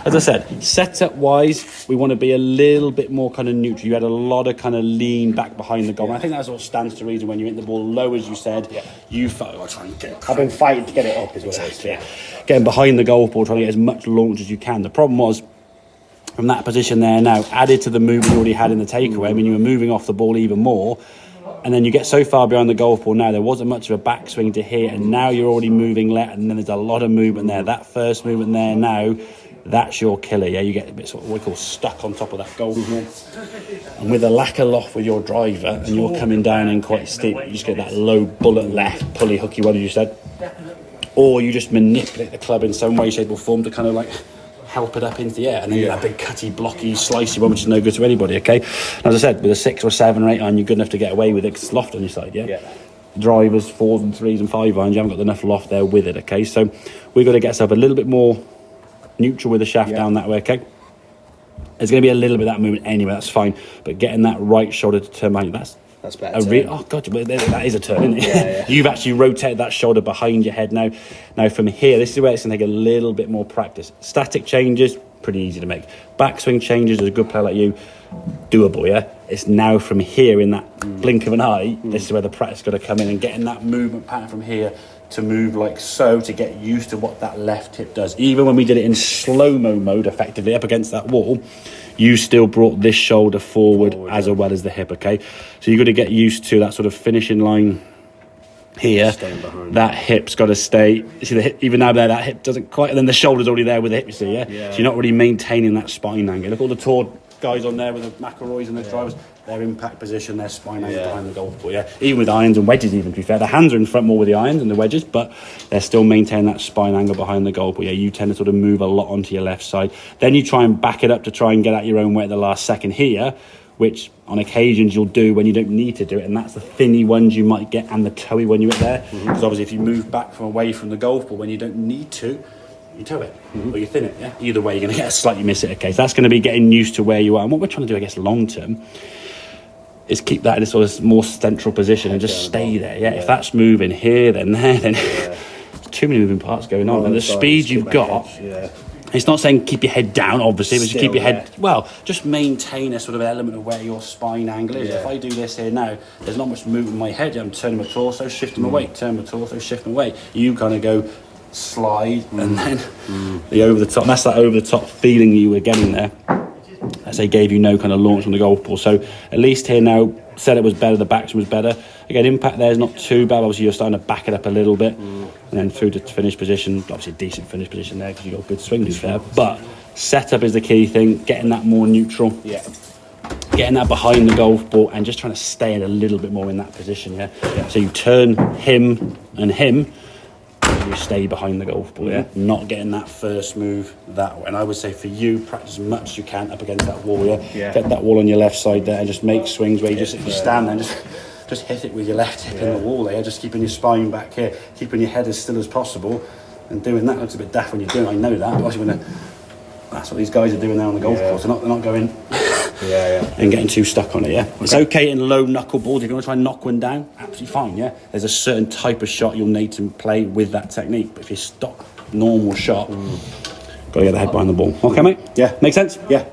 as I said, setup wise, we want to be a little bit more kind of neutral. You had a lot of kind of lean back behind the goal. And I think that's what stands to reason when you hit the ball low, as you said, you felt, oh, trying to get it. I've been fighting to get it up as well. Exactly. Yeah. Getting behind the golf ball, trying to get as much launch as you can. The problem was, from that position there now, added to the movement you already had in the takeaway, I mean, you were moving off the ball even more. And then you get so far behind the golf ball now, there wasn't much of a backswing to hit, and now you're already moving left, and then there's a lot of movement there. That first movement there now, that's your killer, yeah? You get a bit sort of what we call stuck on top of that golf ball. And with a lack of loft with your driver, and you're coming down in quite steep, you just get that low bullet left, pulley, hooky, what did you said? Or you just manipulate the club in some way, shape or form to kind of like help it up into the air, and then you get that big cutty, blocky, slicey one, which is no good to anybody, okay? As I said, with a 6 or 7 or 8 iron, you're good enough to get away with it because it's loft on your side, yeah? Drivers, 4s and 3s and 5 irons, you haven't got enough loft there with it, okay? So we've got to get ourselves a little bit more neutral with the shaft down that way, okay? There's going to be a little bit of that movement anyway, that's fine, but getting that right shoulder to turn behind you, that's better. Oh god, that is a turn, isn't it? You've actually rotated that shoulder behind your head now. Now from here, this is where it's going to take a little bit more practice. Static changes, pretty easy to make. Backswing changes, as a good player like you, doable, yeah? It's now from here, in that blink of an eye, this is where the practice got to come in, and getting that movement pattern from here to move like so, to get used to what that left hip does. Even when we did it in slow-mo mode, effectively, up against that wall, you still brought this shoulder forward as well as the hip, okay? So you've got to get used to that sort of finishing line here. That hip's got to stay. You see the hip, even now there, that hip doesn't quite, and then the shoulder's already there with the hip, you see, yeah? So you're not really maintaining that spine angle. Look at all the tour guys on there with the McElroys and the drivers, their impact position, their spine angle behind the golf ball, even with irons and wedges, even, to be fair. The hands are in front more with the irons and the wedges, but they're still maintaining that spine angle behind the golf ball. You tend to sort of move a lot onto your left side. Then you try and back it up to try and get out your own way at the last second here, which on occasions you'll do when you don't need to do it, and that's the thinny ones you might get and the toey when you're there, because obviously if you move back from away from the golf ball when you don't need to, you toe it or you thin it, Either way, you're going to get a slightly miss it, okay? So that's going to be getting used to where you are. And what we're trying to do, I guess, long term, is keep that in a sort of more central position and just stay there, If that's moving here, then there, then there's too many moving parts going on. And the speed you've got, it's not saying keep your head down, obviously, but just keep your head, just maintain a sort of element of where your spine angle is. If I do this here now, there's not much movement in my head. I'm turning my torso, shifting my weight, turn my torso, shift my weight. You kind of go slide and then the over the top. That's that over the top feeling you were getting there. As they gave you no kind of launch on the golf ball. So at least here now, said it was better, the backswing was better. Again, impact there is not too bad. Obviously, you're starting to back it up a little bit. And then through to finish position, obviously a decent finish position there because you've got a good swing to be fair. But setup is the key thing, getting that more neutral. Getting that behind the golf ball and just trying to stay in a little bit more in that position, So you turn him and him, you stay behind the golf ball, not getting that first move that way. And I would say for you, practice as much as you can up against that wall, Get that wall on your left side there and just make swings where you just, if you stand there and just hit it with your left hip in the wall there, just keeping your spine back here, keeping your head as still as possible, and doing that. Looks a bit daft when you're doing it, I know that, but that's what these guys are doing there on the golf course. They're not going and getting too stuck on it, It's okay in low knuckle balls. If you want to try and knock one down, absolutely fine, There's a certain type of shot you'll need to play with that technique. But if you stock normal shot, got to get the head behind the ball. Okay, mate? Yeah. Make sense? Yeah.